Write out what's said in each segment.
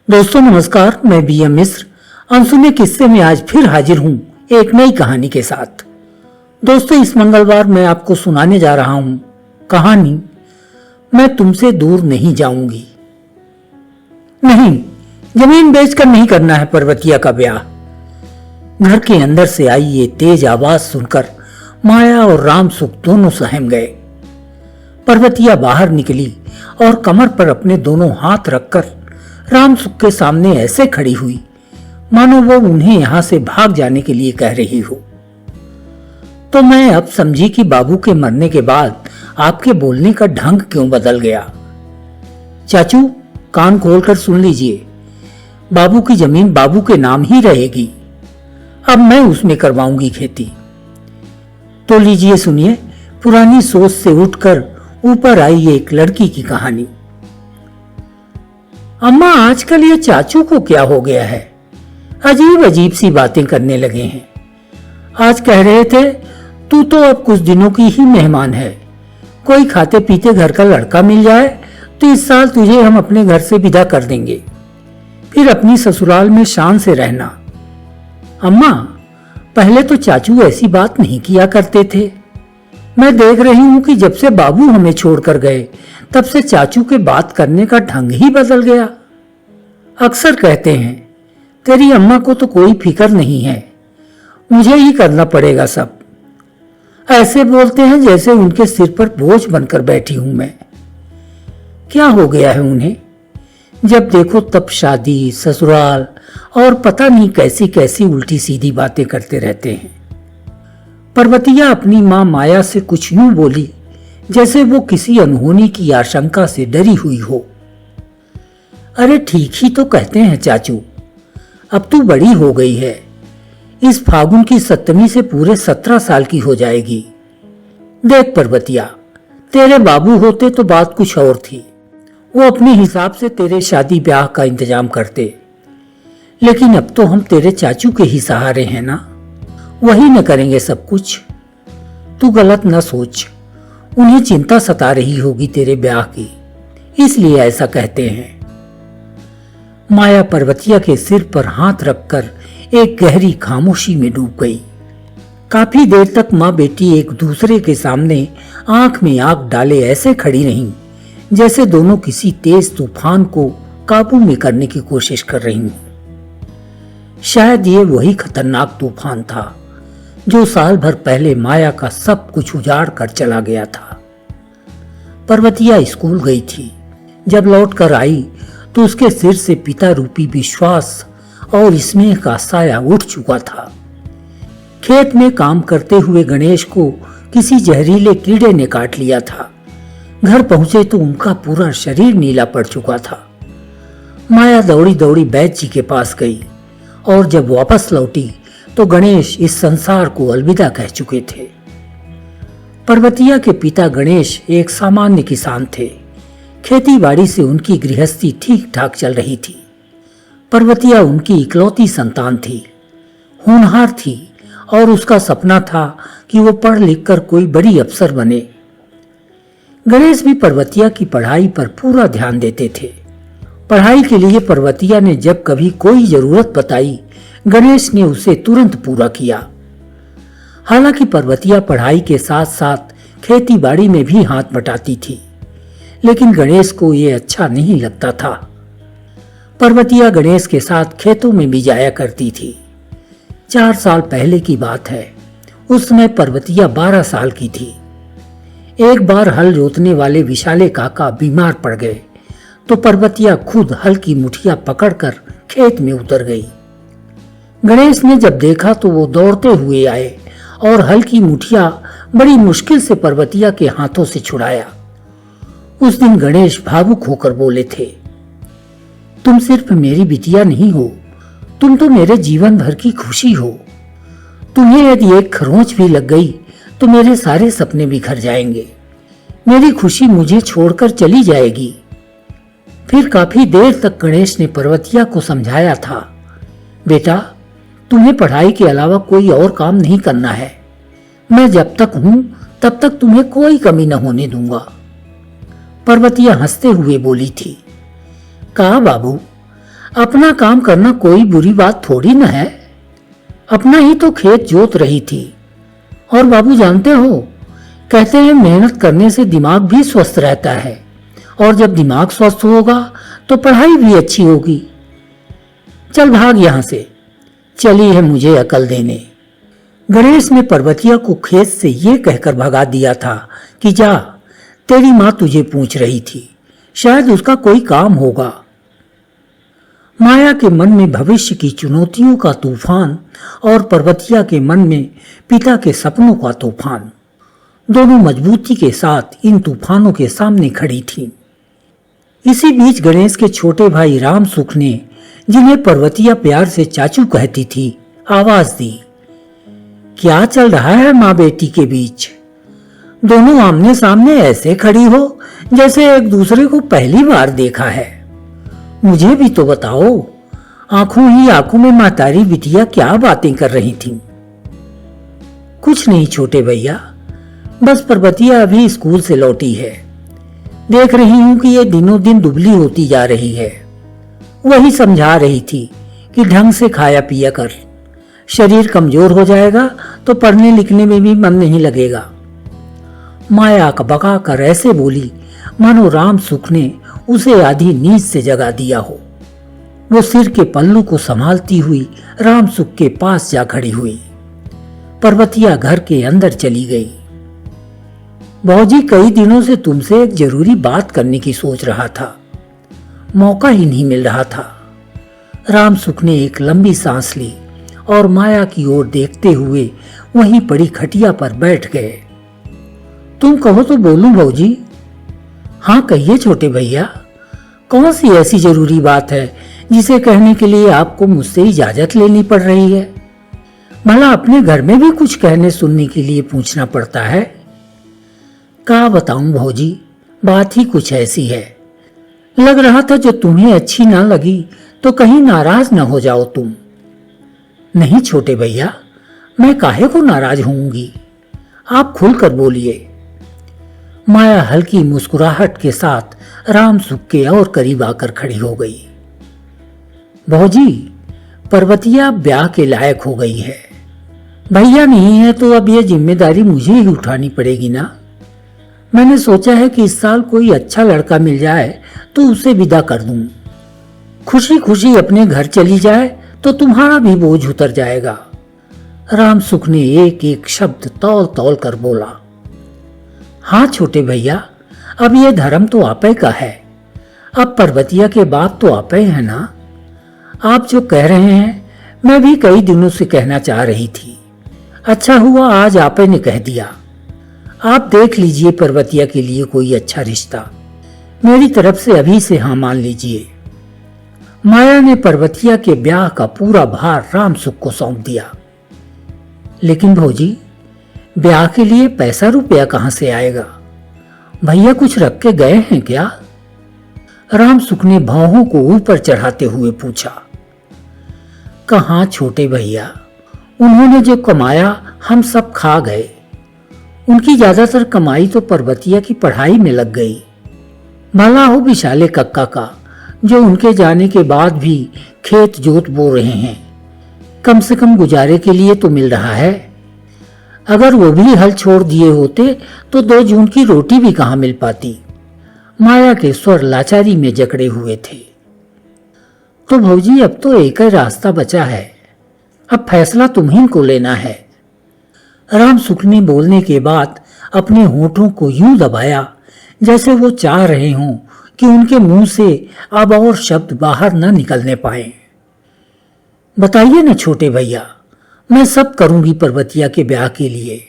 दोस्तों नमस्कार, मैं बीएम मिश्र अनसुने किस्से में आज फिर हाजिर हूँ एक नई कहानी के साथ। दोस्तों इस मंगलवार मैं आपको सुनाने जा रहा हूँ कहानी मैं तुमसे दूर नहीं जाऊंगी। नहीं, जमीन बेचकर नहीं करना है पर्वतिया का ब्याह। घर के अंदर से आई ये तेज आवाज सुनकर माया और राम सुख दोनों सहम गए। पर्वतिया बाहर निकली और कमर पर अपने दोनों हाथ रखकर राम सुख के सामने ऐसे खड़ी हुई मानो वो उन्हें यहां से भाग जाने के लिए कह रही हो। तो मैं अब समझी कि बाबू के मरने के बाद आपके बोलने का ढंग क्यों बदल गया। चाचू कान खोलकर सुन लीजिए, बाबू की जमीन बाबू के नाम ही रहेगी। अब मैं उसमें करवाऊंगी खेती। तो लीजिए सुनिए पुरानी सोच से उठकर ऊपर आई एक लड़की की कहानी। अम्मा आजकल ये चाचू को क्या हो गया है, अजीब अजीब सी बातें करने लगे हैं। आज कह रहे थे तू तो अब कुछ दिनों की ही मेहमान है, कोई खाते पीते घर का लड़का मिल जाए तो इस साल तुझे हम अपने घर से विदा कर देंगे, फिर अपनी ससुराल में शान से रहना। अम्मा पहले तो चाचू ऐसी बात नहीं किया करते थे। मैं देख रही हूँ कि जब से बाबू हमें छोड़कर गए तब से चाचू के बात करने का ढंग ही बदल गया। अक्सर कहते हैं तेरी अम्मा को तो कोई फिक्र नहीं है, मुझे ही करना पड़ेगा सब। ऐसे बोलते हैं जैसे उनके सिर पर बोझ बनकर बैठी हूं मैं। क्या हो गया है उन्हें? जब देखो तब शादी, ससुराल और पता नहीं कैसी कैसी उल्टी सीधी बातें करते रहते हैं। पर्वतिया अपनी मां माया से कुछ यूं बोली जैसे वो किसी अनहोनी की आशंका से डरी हुई हो। अरे ठीक ही तो कहते हैं चाचू, अब तू बड़ी हो गई है, इस फागुन की सप्तमी से पूरे 17 साल की हो जाएगी। देख पर्वतिया, तेरे बाबू होते तो बात कुछ और थी, वो अपने हिसाब से तेरे शादी ब्याह का इंतजाम करते, लेकिन अब तो हम तेरे चाचू के ही सहारे हैं ना, वही न करेंगे सब कुछ। तू गलत न सोच, उन्हें चिंता सता रही होगी तेरे ब्याह की, इसलिए ऐसा कहते हैं। माया पर्वतिया के सिर पर हाथ रखकर एक गहरी खामोशी में डूब गई। काफी देर तक माँ बेटी एक दूसरे के सामने आंख में आंख डाले ऐसे खड़ी रहीं जैसे दोनों किसी तेज तूफान को काबू में करने की कोशिश कर रही हों। शायद ये वही खतरनाक तूफान था जो साल भर पहले माया का सब कुछ उजाड़ कर चला गया था। पर्वतिया स्कूल गई थी। जब लौट कर आई तो उसके सिर से पिता रूपी विश्वास और स्नेह का साया उठ चुका था। खेत में काम करते हुए गणेश को किसी जहरीले कीड़े ने काट लिया था। घर पहुंचे तो उनका पूरा शरीर नीला पड़ चुका था। माया दौड़ी दौड़ी वैद्य जी के पास गई और जब वापस लौटी तो गणेश इस संसार को अलविदा कह चुके थे। पर्वतिया के पिता गणेश एक सामान्य किसान थे। खेती बाड़ी से उनकी गृहस्थी ठीक ठाक चल रही थी। पर्वतिया उनकी इकलौती संतान थी, होनहार थी और उसका सपना था कि वो पढ़ लिख कर कोई बड़ी अफसर बने। गणेश भी पर्वतिया की पढ़ाई पर पूरा ध्यान देते थे। पढ़ाई के लिए पर्वतिया ने जब कभी कोई जरूरत बताई, गणेश ने उसे तुरंत पूरा किया। हालांकि पर्वतिया पढ़ाई के साथ साथ खेती बाड़ी में भी हाथ बटाती थी, लेकिन गणेश को ये अच्छा नहीं लगता था। पर्वतिया गणेश के साथ खेतों में भी जाया करती थी। 4 साल पहले की बात है। उस समय पर्वतिया 12 साल की थी। एक बार हल जोतने वाले विशाले काका बीमार पड़ गए तो पर्वतिया खुद हल की मुठिया पकड़कर खेत में उतर गई। गणेश ने जब देखा तो वो दौड़ते हुए आए और हल की मुठिया बड़ी मुश्किल से पर्वतिया के हाथों से छुड़ाया। उस दिन गणेश भावुक होकर बोले थे, तुम सिर्फ मेरी बिटिया नहीं हो, तुम तो मेरे जीवन भर की खुशी हो। तुम्हें यदि एक खरोंच भी लग गई तो मेरे सारे सपने बिखर जाएंगे। मेरी खुशी मुझे छोड़कर चली जाएगी। फिर काफी देर तक गणेश ने पर्वतिया को समझाया था, बेटा तुम्हें पढ़ाई के अलावा कोई और काम नहीं करना है। मैं जब तक हूं तब तक तुम्हें कोई कमी न होने दूंगा। पर्वतिया हंसते हुए बोली थी, कहा बाबू अपना काम करना कोई बुरी बात थोड़ी न है। अपना ही तो खेत जोत रही थी। और बाबू जानते हो, कहते हैं मेहनत करने से दिमाग भी स्वस्थ रहता है, और जब दिमाग स्वस्थ होगा तो पढ़ाई भी अच्छी होगी। चल भाग यहाँ से, चली है मुझे अकल देने। गणेश ने पर्वतिया को खेत से ये कहकर भगा दिया था कि जा, तेरी माँ तुझे पूछ रही थी, शायद उसका कोई काम होगा। माया के मन में भविष्य की चुनौतियों का तूफान और पर्वतिया के मन में पिता के सपनों का तूफान, दोनों मजबूती के साथ इन तूफानों के सामने खड़ी थीं। इसी बीच गणेश के छोटे भाई राम सुख ने, जिन्हें पर्वतिया प्यार से चाचू कहती थी, आवाज दी, क्या चल रहा है माँ बेटी के बीच? दोनों आमने सामने ऐसे खड़ी हो जैसे एक दूसरे को पहली बार देखा है। मुझे भी तो बताओ, आंखों ही आंखों में महतारी बिटिया क्या बातें कर रही थीं? कुछ नहीं छोटे भैया, बस पर्वतिया अभी स्कूल से लौटी है। देख रही हूं कि ये दिनों दिन दुबली होती जा रही है। वही समझा रही थी कि ढंग से खाया पिया कर, शरीर कमजोर हो जाएगा तो पढ़ने लिखने में भी मन नहीं लगेगा। माया अकबका कर ऐसे बोली मानो राम सुख ने उसे आधी नींद से जगा दिया हो। वो सिर के पल्लू को संभालती हुई राम सुख के पास जा खड़ी हुई। पर्वतिया घर के अंदर चली गई। भौजी, कई दिनों से तुमसे एक जरूरी बात करने की सोच रहा था, मौका ही नहीं मिल रहा था। राम सुख ने एक लंबी सांस ली और माया की ओर देखते हुए वहीं पड़ी खटिया पर बैठ गए। तुम कहो तो बोलूं भौजी? हाँ कहिए छोटे भैया, कौन सी ऐसी जरूरी बात है जिसे कहने के लिए आपको मुझसे इजाजत लेनी पड़ रही है? भला अपने घर में भी कुछ कहने सुनने के लिए पूछना पड़ता है। क्या बताऊं भौजी, बात ही कुछ ऐसी है। लग रहा था जो तुम्हें अच्छी ना लगी तो कहीं नाराज न हो जाओ तुम। नहीं छोटे भैया, मैं काहे को नाराज होऊंगी, आप खुलकर बोलिए। माया हल्की मुस्कुराहट के साथ राम सुख के और करीब आकर खड़ी हो गई। भौजी, पर्वतिया ब्याह के लायक हो गई है। भैया नहीं है तो अब यह जिम्मेदारी मुझे ही उठानी पड़ेगी ना। मैंने सोचा है कि इस साल कोई अच्छा लड़का मिल जाए तो उसे विदा कर दूं। खुशी खुशी अपने घर चली जाए तो तुम्हारा भी बोझ उतर जाएगा। राम सुख ने एक एक शब्द तौल तौल कर बोला। हाँ छोटे भैया, अब ये धर्म तो आपे का है। अब पर्वतिया के बाप तो आपे है ना। आप जो कह रहे हैं मैं भी कई दिनों से कहना चाह रही थी। अच्छा हुआ आज आपे ने कह दिया। आप देख लीजिए पर्वतिया के लिए कोई अच्छा रिश्ता। मेरी तरफ से अभी से हाँ मान लीजिए। माया ने पर्वतिया के ब्याह का पूरा भार राम सुख को सौंप दिया। लेकिन भौजी, ब्याह के लिए पैसा रुपया कहां से आएगा? भैया कुछ रख के गए हैं क्या? राम सुख ने भौहों को ऊपर चढ़ाते हुए पूछा। कहां छोटे भैया, उन्होंने जो कमाया हम सब खा गए। उनकी ज्यादातर कमाई तो पर्वतिया की पढ़ाई में लग गई। भला हो विशाले कक्का का, जो उनके जाने के बाद भी खेत जोत बो रहे हैं। कम से कम गुजारे के लिए तो मिल रहा है। अगर वो भी हल छोड़ दिए होते तो 2 जून की रोटी भी कहां मिल पाती। माया के स्वर लाचारी में जकड़े हुए थे। तो भौजी, अब तो एक ही रास्ता बचा है। अब फैसला तुम्हीं को लेना है। राम सुख ने बोलने के बाद अपने होठों को यूं दबाया जैसे वो चाह रहे हों कि उनके मुंह से अब और शब्द बाहर न निकलने पाए। बताइए न छोटे भैया, मैं सब करूंगी पर्वतिया के ब्याह के लिए।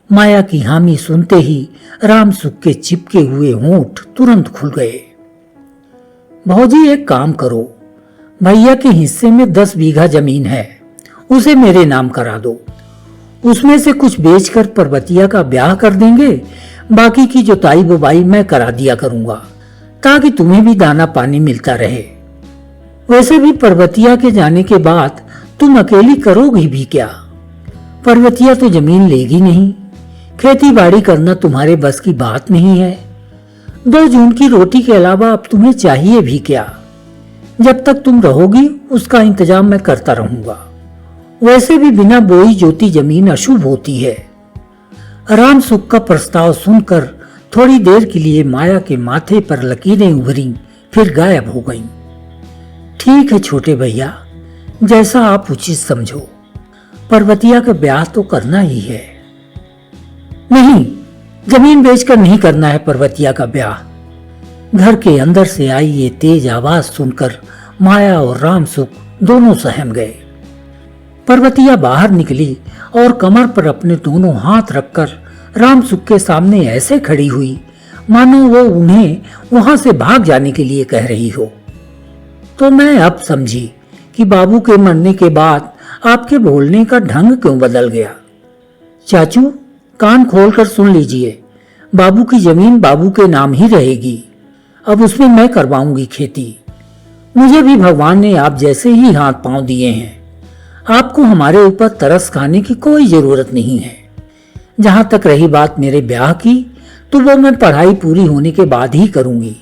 माया की हामी सुनते ही राम सुख के चिपके हुए होंठ तुरंत खुल गए। भौजी, एक काम करो, भैया के हिस्से में 10 बीघा जमीन है, उसे मेरे नाम करा दो। उसमें से कुछ बेचकर पर्वतिया का ब्याह कर देंगे। बाकी की जुताई बुबाई मैं करा दिया करूंगा, ताकि तुम्हें भी दाना पानी मिलता रहे। वैसे भी पर्वतिया के जाने के बाद तुम अकेली करोगी भी क्या? पर्वतिया तो जमीन लेगी नहीं। खेती बाड़ी करना तुम्हारे बस की बात नहीं है। 2 जून की रोटी के अलावा अब तुम्हें चाहिए भी क्या? जब तक तुम रहोगी उसका इंतजाम मैं करता रहूंगा। वैसे भी बिना बोई जोती जमीन अशुभ होती है। राम सुख का प्रस्ताव सुनकर थोड़ी देर के लिए माया के माथे पर लकीरें उभरी, फिर गायब हो गईं। ठीक है छोटे भैया, जैसा आप उचित समझो। पर्वतिया का ब्याह तो करना ही है। नहीं, जमीन बेचकर नहीं करना है पर्वतिया का ब्याह। घर के अंदर से आई ये तेज आवाज सुनकर माया और राम सुख दोनों सहम गए। पर्वतिया बाहर निकली और कमर पर अपने दोनों हाथ रखकर राम सुख के सामने ऐसे खड़ी हुई मानो वो उन्हें वहां से भाग जाने के लिए कह रही हो। तो मैं अब समझी कि बाबू के मरने के बाद आपके बोलने का ढंग क्यों बदल गया। चाचू, कान खोलकर सुन लीजिए, बाबू की जमीन बाबू के नाम ही रहेगी। अब उसमें मैं करवाऊंगी खेती। मुझे भी भगवान ने आप जैसे ही हाथ पांव दिए हैं। आपको हमारे ऊपर तरस खाने की कोई जरूरत नहीं है। जहां तक रही बात मेरे ब्याह की, तो वो मैं पढ़ाई पूरी होने के बाद ही करूंगी।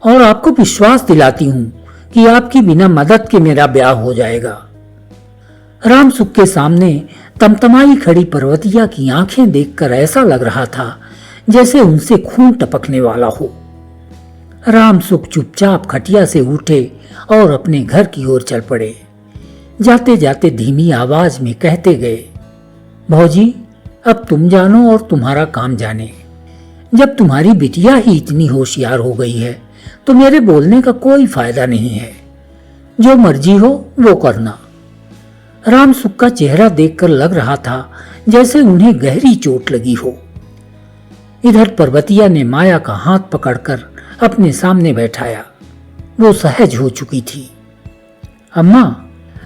और आपको विश्वास दिलाती हूँ कि आपकी बिना मदद के मेरा ब्याह हो जाएगा। राम सुख के सामने तमतमाई खड़ी पर्वतिया की आंखें देखकर ऐसा लग रहा था जैसे उनसे खून टपकने वाला हो। राम सुख चुपचाप खटिया से उठे और अपने घर की ओर चल पड़े। जाते जाते धीमी आवाज में कहते गए, भौजी, अब तुम जानो और तुम्हारा काम जाने। जब तुम्हारी बिटिया ही इतनी होशियार हो गई है तो मेरे बोलने का कोई फायदा नहीं है। जो मर्जी हो वो करना। राम सुख का चेहरा देखकर लग रहा था जैसे उन्हें गहरी चोट लगी हो। इधर पर्वतिया ने माया का हाथ पकड़कर अपने सामने बैठाया। वो सहज हो चुकी थी। अम्मा,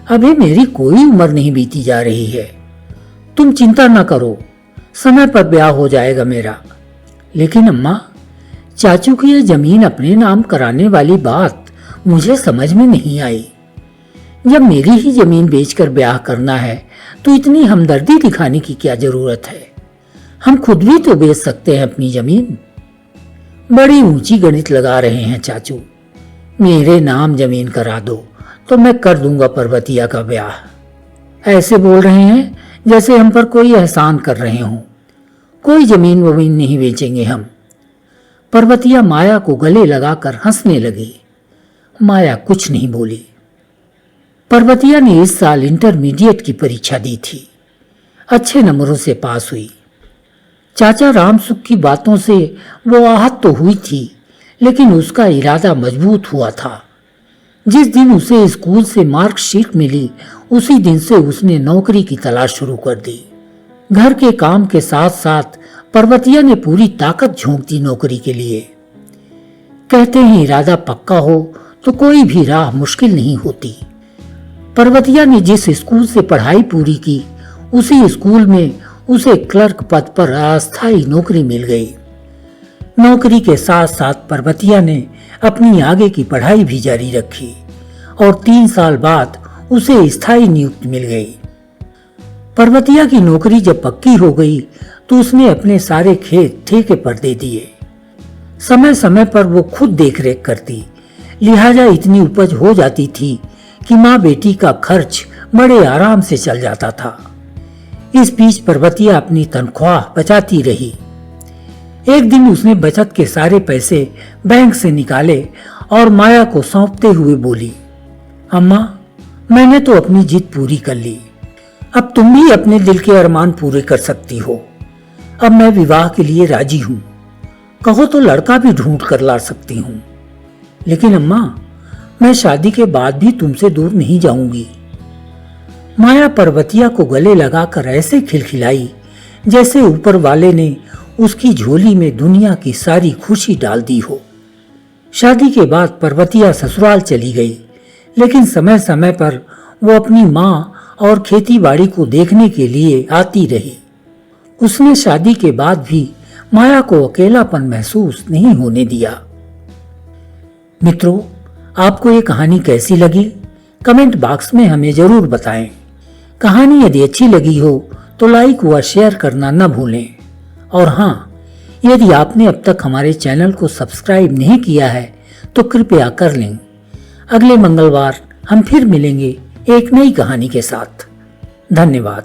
अभी मेरी कोई उम्र नहीं बीती जा रही है। तुम चिंता न करो, समय पर ब्याह हो जाएगा मेरा। लेकिन अम्मा, चाचू की ये जमीन अपने नाम कराने वाली बात मुझे समझ में नहीं आई। जब मेरी ही जमीन बेचकर ब्याह करना है तो इतनी हमदर्दी दिखाने की क्या जरूरत है। हम खुद भी तो बेच सकते हैं अपनी जमीन। बड़ी ऊंची गणित लगा रहे हैं चाचू। मेरे नाम जमीन करा दो तो मैं कर दूंगा पर्वतिया का ब्याह। ऐसे बोल रहे हैं जैसे हम पर कोई एहसान कर रहे हों। कोई जमीन वमीन नहीं बेचेंगे हम। पर्वतिया माया को गले लगाकर हंसने लगी। माया कुछ नहीं बोली। पर्वतिया ने इस साल इंटरमीडिएट की परीक्षा दी थी। अच्छे नंबरों से पास हुई। चाचा राम सुख की बातों से वो आहत तो हुई थी, लेकिन उसका इरादा मजबूत हुआ था। जिस दिन उसे स्कूल से मार्कशीट मिली, उसी दिन से उसने नौकरी की तलाश शुरू कर दी। घर के काम के साथ साथ पर्वतिया ने पूरी ताकत झोंक दी नौकरी के लिए। कहते हैं इरादा पक्का हो तो कोई भी राह मुश्किल नहीं होती। पर्वतिया ने जिस स्कूल से पढ़ाई पूरी की, उसी स्कूल में उसे क्लर्क पद पर अस्थायी नौकरी मिल गई। नौकरी के साथ साथ पर्वतिया ने अपनी आगे की पढ़ाई भी जारी रखी और 3 साल बाद उसे स्थायी नियुक्ति मिल गई। पर्वतिया की नौकरी जब पक्की हो गई तो उसने अपने सारे खेत ठेके पर दे दिए। समय समय पर वो खुद देखरेख करती, लिहाजा इतनी उपज हो जाती थी कि माँ बेटी का खर्च बड़े आराम से चल जाता था। इस बीच पर्वतिया अपनी तनख्वाह बचाती रही। एक दिन उसने बचत के सारे पैसे बैंक से निकाले और माया को सौंपते हुए बोली, अम्मा, मैंने तो अपनी जिद पूरी कर ली। अब तुम भी अपने दिल के अरमान पूरे कर सकती हो। अब मैं विवाह के लिए राजी हूँ। कहो तो लड़का भी ढूंढ कर ला सकती हूँ। लेकिन अम्मा, मैं शादी के बाद भी तुमसे दूर नहीं जाऊंगी। माया पर्वतिया को गले लगाकर ऐसे खिलखिलाई जैसे ऊपर वाले ने उसकी झोली में दुनिया की सारी खुशी डाल दी हो। शादी के बाद पर्वतिया ससुराल चली गई, लेकिन समय समय पर वो अपनी माँ और खेतीबाड़ी को देखने के लिए आती रही। उसने शादी के बाद भी माया को अकेलापन महसूस नहीं होने दिया। मित्रों, आपको ये कहानी कैसी लगी? कमेंट बॉक्स में हमें जरूर बताएं। कहानी यदि अच्छी लगी हो तो लाइक व शेयर करना न भूलें। और हाँ, यदि आपने अब तक हमारे चैनल को सब्सक्राइब नहीं किया है तो कृपया कर लें। अगले मंगलवार हम फिर मिलेंगे एक नई कहानी के साथ। धन्यवाद।